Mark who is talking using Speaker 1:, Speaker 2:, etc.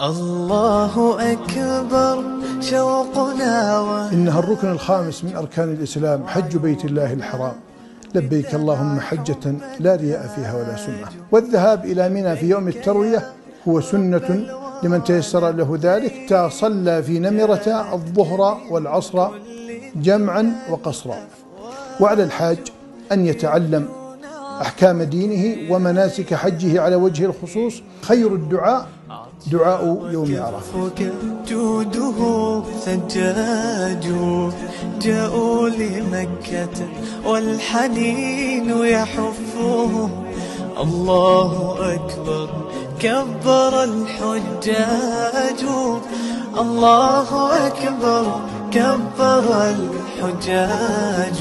Speaker 1: الله أكبر شوقنا
Speaker 2: إنها الركن الخامس من أركان الإسلام، حج بيت الله الحرام. لبيك اللهم حجة لا رياء فيها ولا سمعة. والذهاب إلى منى في يوم التروية هو سنة لمن تيسر له ذلك. صلى في نمرة الظهر والعصر جمعا وقصرا. وعلى الحاج أن يتعلم أحكام دينه ومناسك حجه على وجه الخصوص. خير الدعاء دعاء يوم عرفة.
Speaker 1: جوده ثجاج جاءوا لمكة والحنين يحفه. الله أكبر كبر الحجاج. الله أكبر كبر الحجاج.